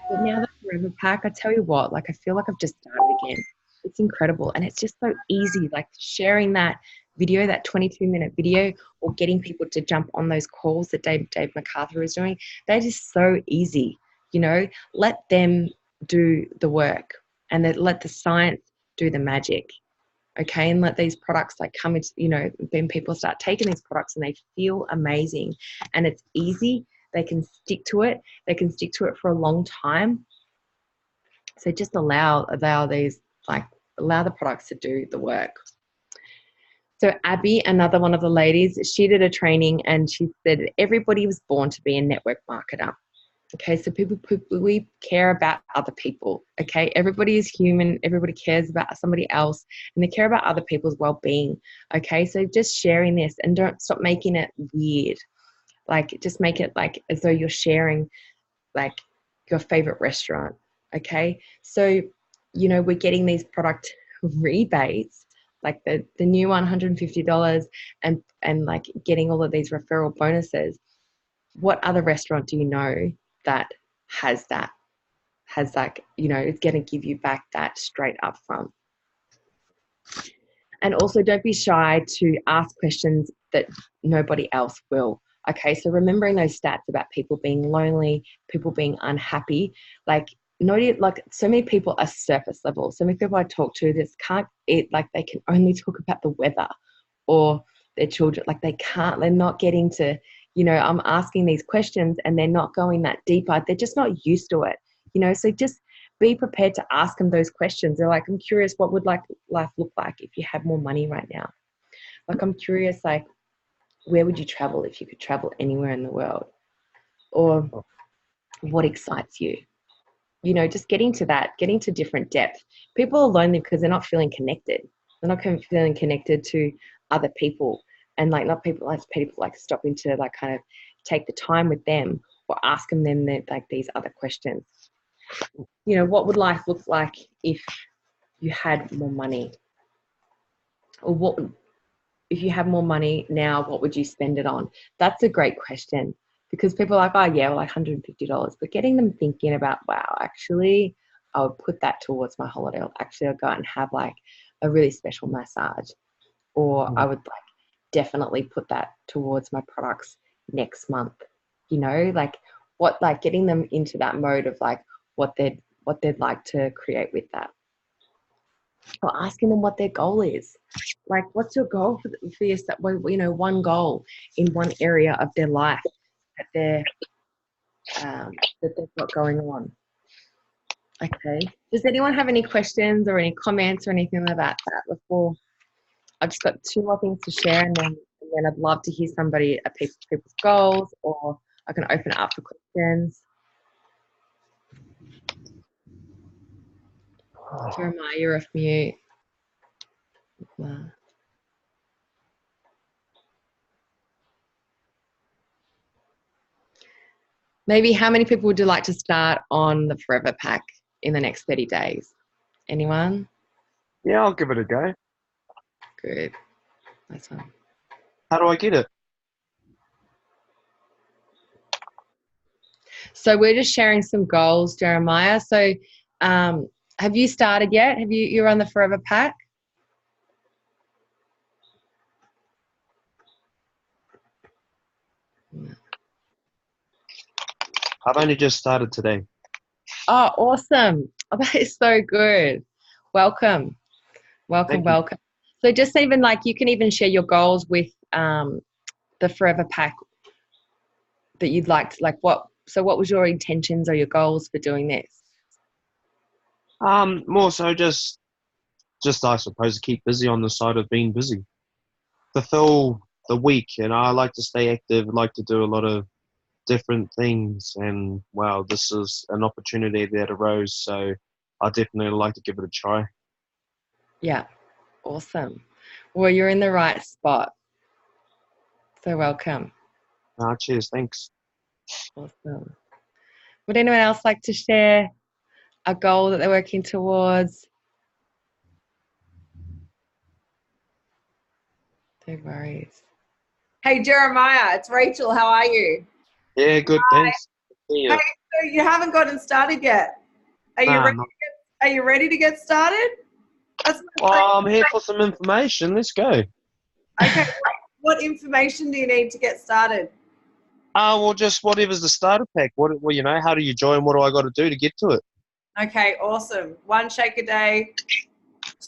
but now the Forever Pack, I tell you what, like I feel like I've just started again. It's incredible, and it's just so easy. Like sharing that video, that 22-minute video, or getting people to jump on those calls that Dave MacArthur is doing. That is so easy. You know, let them do the work, and then let the science do the magic. Okay, and let these products like come into, you know, then people start taking these products and they feel amazing, and it's easy. They can stick to it. They can stick to it for a long time. So just allow these, like allow the products to do the work. So Abby, another one of the ladies, she did a training and she said everybody was born to be a network marketer. Okay, so we care about other people. Okay, everybody is human. Everybody cares about somebody else, and they care about other people's well-being. Okay, so just sharing this, and don't stop making it weird. Like just make it like as though you're sharing like your favorite restaurant. Okay, so you know we're getting these product rebates, like the new $150, and like getting all of these referral bonuses. What other restaurant do you know that has like, you know, it's going to give you back that straight up front? And also don't be shy to ask questions that nobody else will. Okay, so remembering those stats about people being lonely, people being unhappy, like so many people are surface level. So many people I talk to just can't eat, like they can only talk about the weather or their children, like they're not getting to, you know, I'm asking these questions and they're not going that deeper. They're just not used to it, you know, so just be prepared to ask them those questions. They're like, I'm curious, what would like life look like if you had more money right now? Like, I'm curious, like, where would you travel if you could travel anywhere in the world? Or what excites you? You know, just getting to different depth. People are lonely because they're not feeling connected. They're not feeling connected to other people, and like not people like stopping to like kind of take the time with them or asking them like these other questions. You know, what would life look like if you had more money? Or what, if you had more money now, what would you spend it on? That's a great question, because people are like, oh yeah, well, like $150, but getting them thinking about, wow, actually I would put that towards my holiday. Actually I'll go out and have like a really special massage, or I would like definitely put that towards my products next month. You know, like what, like getting them into that mode of like what they'd like to create with that. Or asking them what their goal is. Like, what's your goal for yourself? You know, one goal in one area of their life that they've got going on. Okay. Does anyone have any questions or any comments or anything about that before? I've just got 2 more things to share, and then I'd love to hear people's goals, or I can open it up for questions. Jeremiah, you're off mute. Wow. Maybe how many people would you like to start on the Forever Pack in the next 30 days? Anyone? Yeah, I'll give it a go. Good. Nice one. How do I get it? So we're just sharing some goals, Jeremiah. So have you started yet? You're on the Forever Pack? I've only just started today. Oh, awesome. Oh, that is so good. Welcome. Thank you. Welcome. So just even like you can even share your goals with the Forever Pack that you'd like to, like what was your intentions or your goals for doing this? More so just I suppose keep busy on the side of being busy. Fulfill the week, and I like to stay active, like to do a lot of different things, and wow, this is an opportunity that arose, so I definitely like to give it a try. Yeah. Awesome. Well, you're in the right spot. So welcome. Cheers, thanks. Awesome. Would anyone else like to share a goal that they're working towards? No worries. Hey, Jeremiah, it's Rachel. How are you? Yeah, good, thanks. See ya. Hey, so you haven't gotten started yet. Are you ready? No. Are you ready to get started? That's I'm here for some information. Let's go. okay. What information do you need to get started? Well, just whatever's the starter pack. Well, how do you join? What do I got to do to get to it? Okay, awesome. 1 shake a day,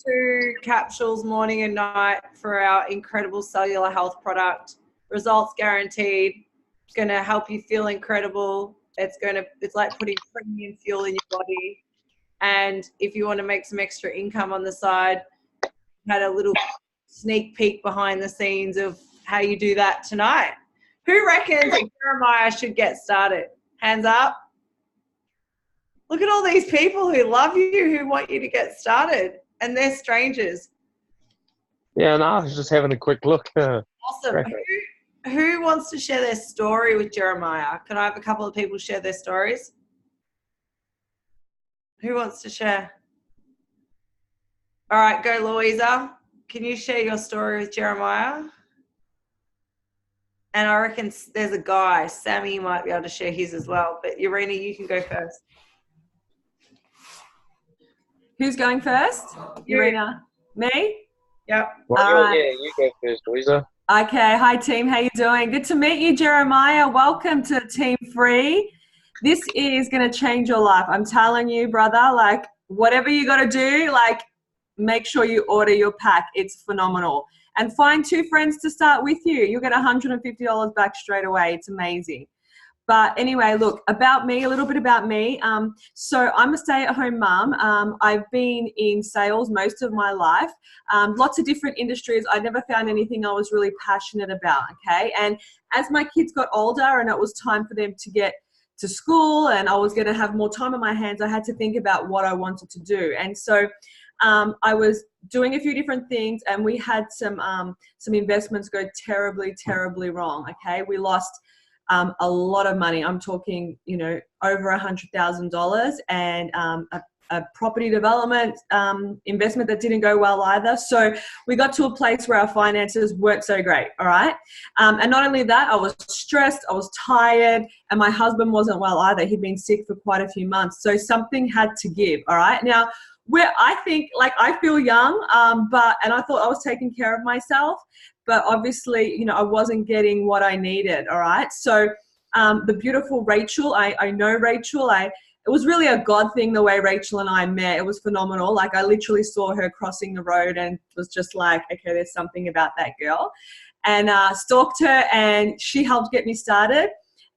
2 capsules morning and night for our incredible cellular health product. Results guaranteed. It's going to help you feel incredible. It's like putting premium fuel in your body. And if you want to make some extra income on the side, had a little sneak peek behind the scenes of how you do that tonight. Who reckons Jeremiah should get started? Hands up. Look at all these people who love you, who want you to get started, and they're strangers. Yeah, no, I was just having a quick look. Awesome. Right. Who wants to share their story with Jeremiah? Can I have a couple of people share their stories? Who wants to share? All right, go Louisa. Can you share your story with Jeremiah? And I reckon there's a guy, Sammy might be able to share his as well. But Urena, you can go first. Who's going first? Urena. Me? Yep. Well, All right. yeah, you go first, Louisa. Okay. Hi, team. How you doing? Good to meet you, Jeremiah. Welcome to Team Free. This is going to change your life. I'm telling you, brother, like whatever you got to do, like make sure you order your pack. It's phenomenal. And find 2 friends to start with you. You'll get $150 back straight away. It's amazing. But anyway, look, about me, a little bit about me. So I'm a stay-at-home mum. I've been in sales most of my life, lots of different industries. I never found anything I was really passionate about, okay? And as my kids got older and it was time for them to get to school and I was going to have more time on my hands, I had to think about what I wanted to do. And so I was doing a few different things and we had some investments go terribly, terribly wrong, okay? We lost a lot of money. I'm talking, over $100,000 and a property development investment that didn't go well either. So we got to a place where our finances weren't so great, all right? And not only that, I was stressed, I was tired, and my husband wasn't well either. He'd been sick for quite a few months. So something had to give, all right? Now, where I think, like, I feel young, and I thought I was taking care of myself, but obviously, I wasn't getting what I needed, all right? So the beautiful Rachel, I know Rachel, it was really a God thing the way Rachel and I met. It was phenomenal. Like I literally saw her crossing the road and was just like, okay, there's something about that girl. And stalked her and she helped get me started.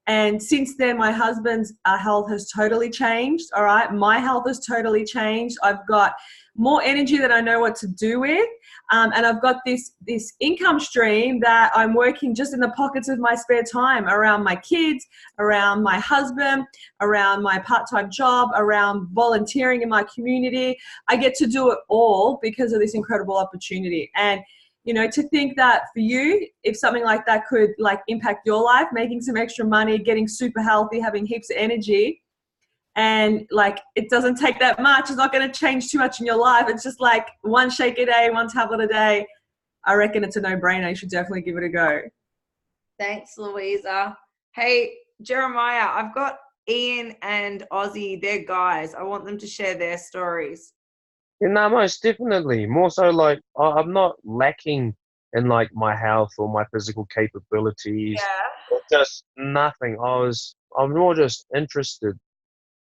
And since then, my husband's health has totally changed, all right? My health has totally changed. I've got more energy that I know what to do with. And I've got this income stream that I'm working just in the pockets of my spare time around my kids, around my husband, around my part-time job, around volunteering in my community. I get to do it all because of this incredible opportunity. And to think that for you, if something like that could like impact your life, making some extra money, getting super healthy, having heaps of energy, and like it doesn't take that much, it's not going to change too much in your life. It's just like 1 shake a day, 1 tablet a day. I reckon it's a no-brainer. You should definitely give it a go. Thanks, Louisa. Hey, Jeremiah, I've got Ian and Ozzy, they're guys. I want them to share their stories. Yeah, no, most definitely. More so, like I'm not lacking in like my health or my physical capabilities. Yeah. Or just nothing. I'm more just interested.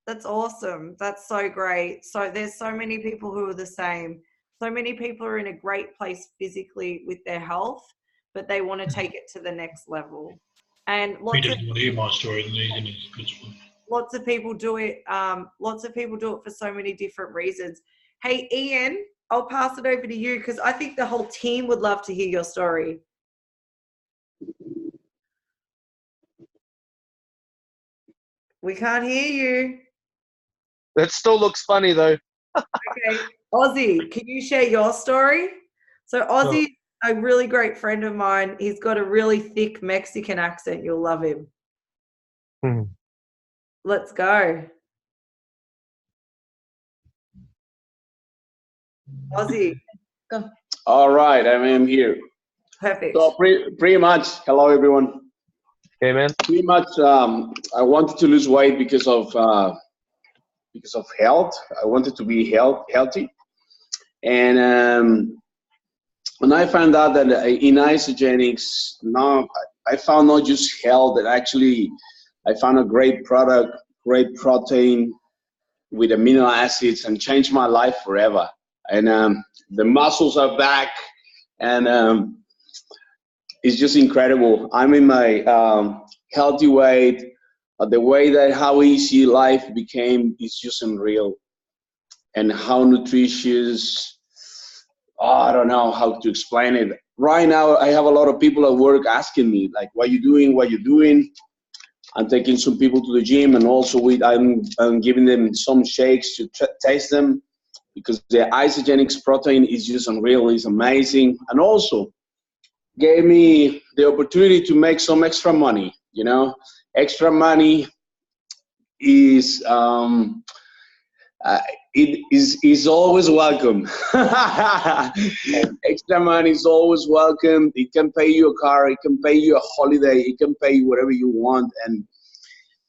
That's awesome. That's so great. So there's so many people who are the same. So many people are in a great place physically with their health, but they want to take it to the next level. And He doesn't want to hear my story, then lots of people do it. Lots of people do it for so many different reasons. Hey, Ian, I'll pass it over to you because I think the whole team would love to hear your story. We can't hear you. It still looks funny though. Okay, Ozzy, can you share your story? So Ozzy's a really great friend of mine. He's got a really thick Mexican accent. You'll love him. Hmm. Let's go. Ozzy. Go. All right, I am here. Perfect. So pretty much, hello everyone. Okay, man. Pretty much, I wanted to lose weight because of health. I wanted to be healthy, and when I found out that in isogenics, now I found not just health, that actually I found a great product, great protein with amino acids, and changed my life forever. And the muscles are back, and it's just incredible. I'm in my healthy weight. The way that how easy life became is just unreal, and how nutritious. Oh, I don't know how to explain it. Right now, I have a lot of people at work asking me, like, what you doing, what you doing? I'm taking some people to the gym, and also I'm giving them some shakes to taste them, because the isogenics protein is just unreal, it's amazing. And also gave me the opportunity to make some extra money. You know, extra money is it is always welcome. Extra money is always welcome. It can pay you a car, it can pay you a holiday, it can pay you whatever you want, and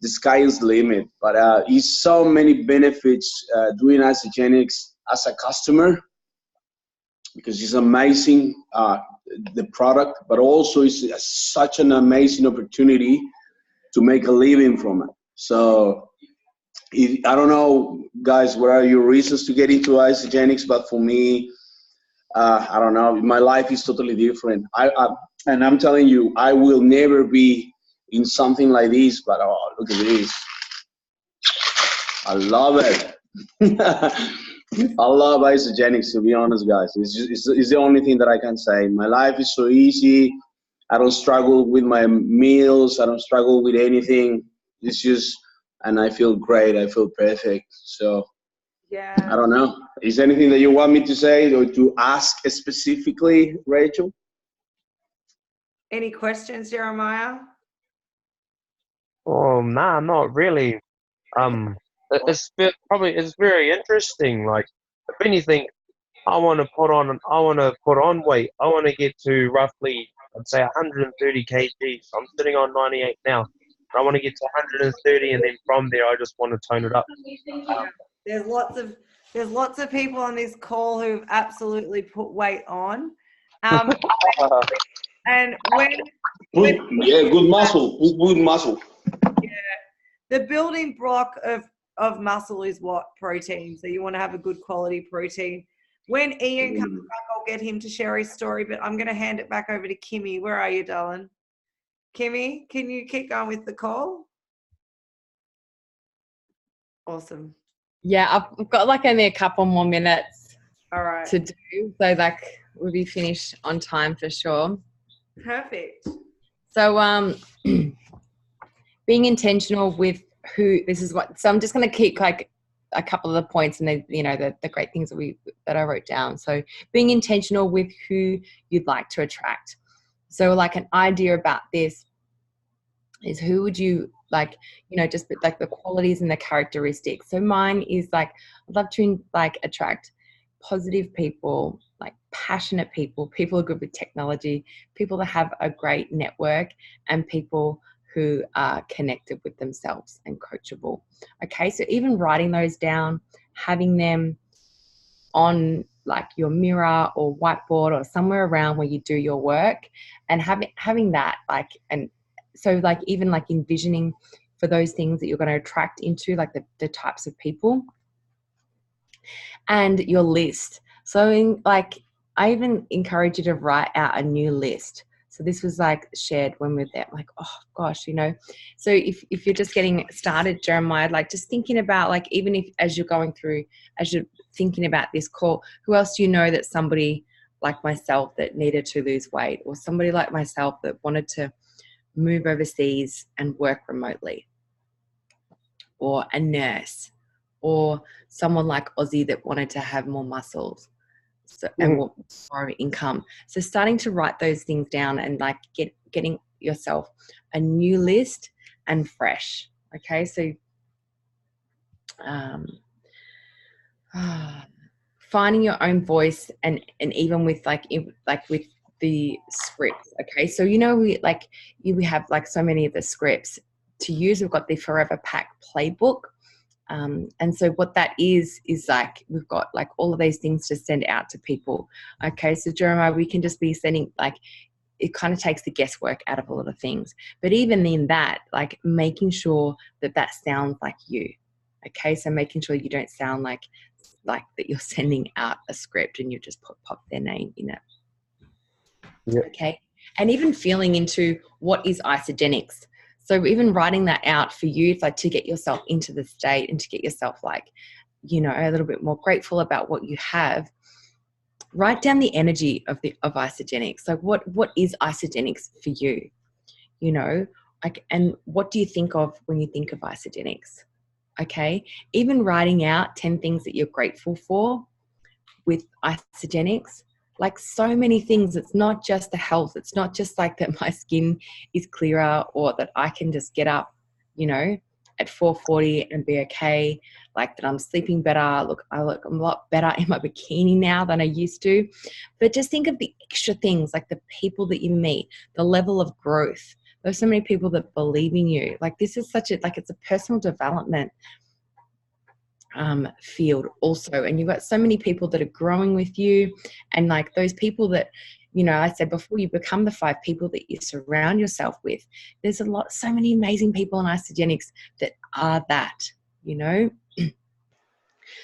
the sky is the limit. But it's so many benefits doing isogenics as a customer, because it's amazing, the product, but also it's such an amazing opportunity to make a living from it. So I don't know, guys, what are your reasons to get into isogenics? But for me, I don't know. My life is totally different. And I'm telling you, I will never be in something like this. But oh, look at this! I love it. I love isogenics, to be honest, guys. It's the only thing that I can say. My life is so easy. I don't struggle with my meals. I don't struggle with anything. It's just, and I feel great. I feel perfect. So Yeah. I don't know. Is there anything that you want me to say or to ask specifically, Rachel? Any questions, Jeremiah? Oh, nah, not really. It's very interesting. Like, if anything, I want to put on weight. I want to get to roughly, I'd say 130 kgs. I'm sitting on 98 now. I want to get to 130, and then from there, I just want to tone it up. There's lots of people on this call who've absolutely put weight on. And good muscle. Good muscle. Yeah, the building block of muscle is what? Protein. So you want to have a good quality protein. When Ian comes back, I'll get him to share his story, but I'm going to hand it back over to Kimmy. Where are you, darling? Kimmy, can you keep going with the call? Awesome. Yeah, I've got like only a couple more minutes All right. to do, so like we'll be finished on time for sure. Perfect. So being intentional with who this is what. So I'm just going to keep like a couple of the points and the great things that I wrote down. So being intentional with who you'd like to attract. So like an idea about this is who would you like, just like the qualities and the characteristics. So mine is like, I'd love to like attract positive people, like passionate people who are good with technology, people that have a great network, and people who are connected with themselves and coachable. Okay, so even writing those down, having them on like your mirror or whiteboard or somewhere around where you do your work, and having that, like, and so like even like envisioning for those things that you're going to attract into, like the types of people, and your list. So in like, I even encourage you to write out a new list. So this was like shared when we were there, like, oh gosh, you know. So if you're just getting started, Jeremiah, like just thinking about, like, even if as you're going through, as you're thinking about this call, who else do you know that somebody like myself that needed to lose weight, or somebody like myself that wanted to move overseas and work remotely, or a nurse, or someone like Ozzy that wanted to have more muscles, so, and more income. So starting to write those things down and like getting yourself a new list and fresh. Okay, so finding your own voice, and even with like with the scripts. Okay, so you know, we have like so many of the scripts to use. We've got the Forever Pack playbook. And so what that is like, we've got like all of these things to send out to people. Okay, so Jeremiah, we can just be sending, like, it kind of takes the guesswork out of a lot of things. But even in that, like making sure that sounds like you. Okay, so making sure you don't sound like that you're sending out a script and you just pop their name in it. Yep. Okay, and even feeling into what is Isagenix. So even writing that out for you, like to get yourself into the state and to get yourself like, you know, a little bit more grateful about what you have. Write down the energy of Isagenix. Like what is Isagenix for you? You know, like, and what do you think of when you think of Isagenix? Okay, even writing out 10 things that you're grateful for with Isagenix. Like so many things. It's not just the health. It's not just like that my skin is clearer, or that I can just get up, you know, at 4:40 and be okay. Like that I'm sleeping better. I'm a lot better in my bikini now than I used to. But just think of the extra things, like the people that you meet, the level of growth. There's so many people that believe in you. Like this is it's a personal development field also, and you've got so many people that are growing with you, and like those people that, you know, I said before, you become the 5 people that you surround yourself with. There's so many amazing people in Isagenix that are that, you know.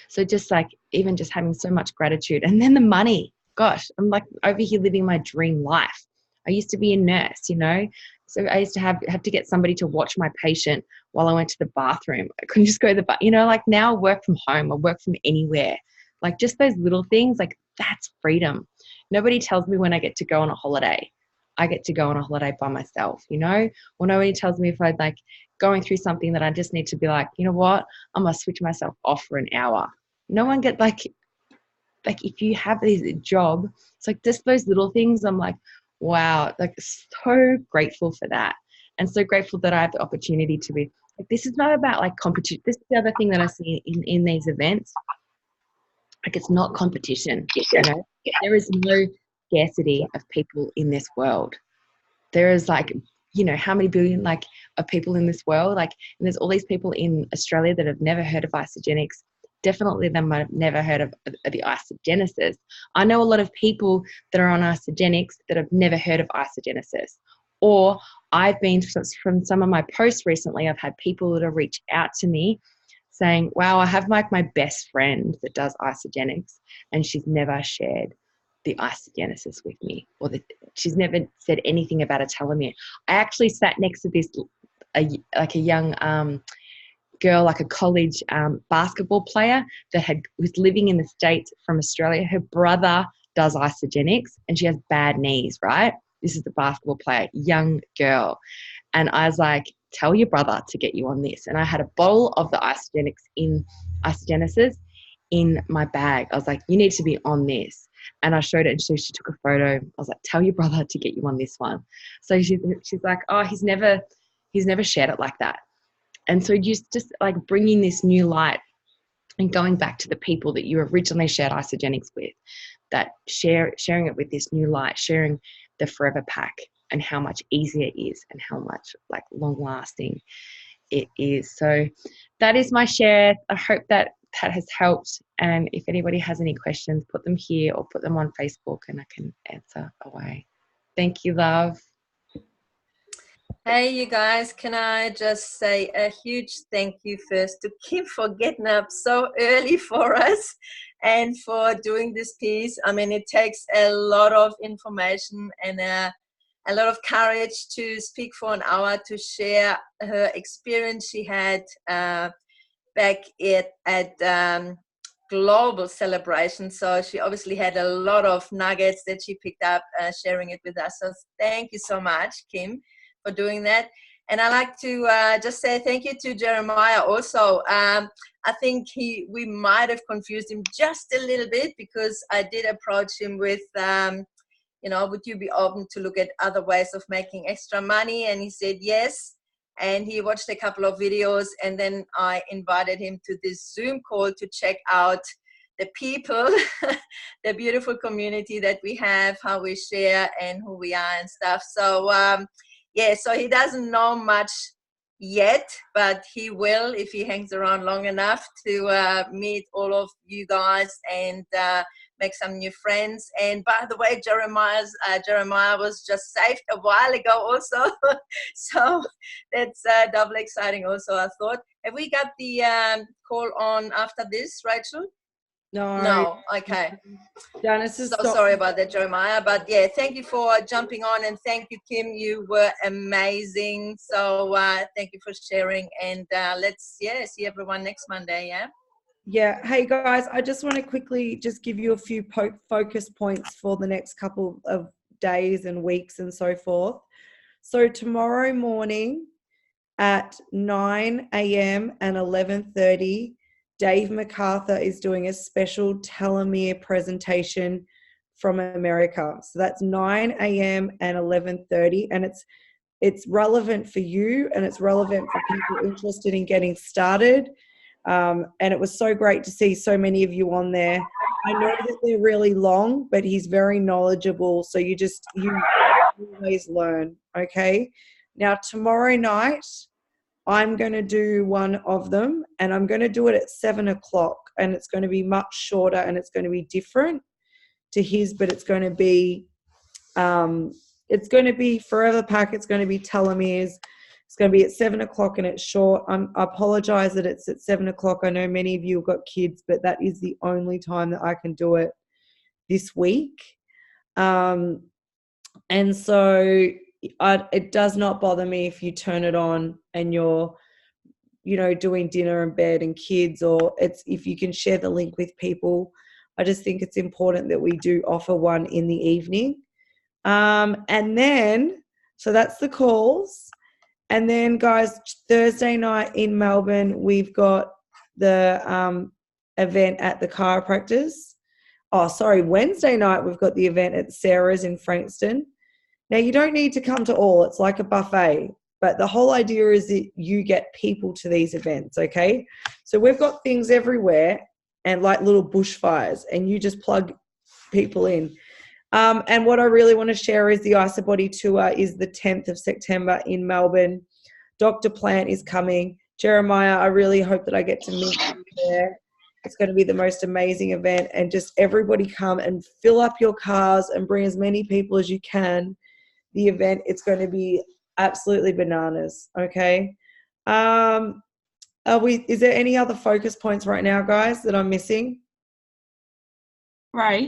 So just like even just having so much gratitude. And then the money, gosh, I'm like over here living my dream life. I used to be a nurse, you know, so I used to have to get somebody to watch my patient while I went to the bathroom. I couldn't just go to the bathroom, you know, like now I work from home, I work from anywhere. Like just those little things, like that's freedom. Nobody tells me when I get to go on a holiday. I get to go on a holiday by myself, you know, or nobody tells me if I'm like going through something that I just need to be like, you know what, I'm going to switch myself off for an hour. No one get like if you have this job, it's like just those little things. I'm like, wow, like so grateful for that. And so grateful that I have the opportunity to be like, this is not about like competition. This is the other thing that I see in these events. Like it's not competition, you know, there is no scarcity of people in this world. There is like, you know, how many billion like of people in this world, like, and there's all these people in Australia that have never heard of Isagenix. Definitely they might have never heard of the Isagenesis. I know a lot of people that are on Isagenix that have never heard of Isagenesis. Or I've been, from some of my posts recently, I've had people that have reached out to me saying, wow, I have like my best friend that does Isagenix and she's never shared the Isagenesis with me, or she's never said anything about a telomere. I actually sat next to this, a young girl, like a college basketball player that was living in the States from Australia. Her brother does Isagenix and she has bad knees, right? This is the basketball player, young girl. And I was like, tell your brother to get you on this. And I had a bottle of the Isagenesis in my bag. I was like, you need to be on this. And I showed it, and so she took a photo. I was like, tell your brother to get you on this one. So she's like, oh, he's never shared it like that. And so just like bringing this new light and going back to the people that you originally shared Isagenix with, that sharing it with this new light, sharing the Forever Pack, and how much easier it is and how much like long lasting it is. So that is my share. I hope that has helped. And if anybody has any questions, put them here or put them on Facebook and I can answer away. Thank you, love. Hey, you guys, can I just say a huge thank you first to Kim for getting up so early for us and for doing this piece. I mean, it takes a lot of information and a lot of courage to speak for an hour, to share her experience she had back at global celebration. So she obviously had a lot of nuggets that she picked up, sharing it with us. So thank you so much, Kim, for doing that. And I like to just say thank you to Jeremiah also. I think we might have confused him just a little bit, because I did approach him with, would you be open to look at other ways of making extra money? And he said yes. And he watched a couple of videos, and then I invited him to this Zoom call to check out the people, the beautiful community that we have, how we share and who we are and stuff. So so he doesn't know much yet, but he will if he hangs around long enough to meet all of you guys and make some new friends. And by the way, Jeremiah was just saved a while ago also. So that's double exciting also, I thought. Have we got the call on after this, Rachel? No. Okay. Janice is so sorry about that, Jeremiah. But yeah, thank you for jumping on, and thank you, Kim. You were amazing. So thank you for sharing, and let's see everyone next Monday. Yeah. Hey guys, I just want to quickly just give you a few focus points for the next couple of days and weeks and so forth. So tomorrow morning at 9 a.m. and 11:30, Dave MacArthur is doing a special telomere presentation from America. So that's 9 a.m. and 11:30, and it's relevant for you, and it's relevant for people interested in getting started. And it was so great to see so many of you on there. I know that they're really long, but he's very knowledgeable. So you always learn. Okay. Now tomorrow night, I'm going to do one of them, and I'm going to do it at 7:00, and it's going to be much shorter, and it's going to be different to his, but it's going to be Forever Pack. It's going to be telomeres. It's going to be at 7:00, and it's short. I apologize that it's at 7:00. I know many of you have got kids, but that is the only time that I can do it this week. And so it does not bother me if you turn it on and you're, doing dinner and bed and kids, or if you can share the link with people. I just think it's important that we do offer one in the evening. And then, so that's the calls. And then, guys, Thursday night in Melbourne, we've got the event at the chiropractors. Wednesday night, we've got the event at Sarah's in Frankston. Now, you don't need to come to all. It's like a buffet. But the whole idea is that you get people to these events, okay? So we've got things everywhere and like little bushfires, and you just plug people in. And what I really want to share is the IsaBody tour is the 10th of September in Melbourne. Dr. Plant is coming. Jeremiah, I really hope that I get to meet you there. It's going to be the most amazing event, and just everybody come and fill up your cars and bring as many people as you can. The event, it's going to be absolutely bananas, okay? Is there any other focus points right now, guys, that I'm missing? Right.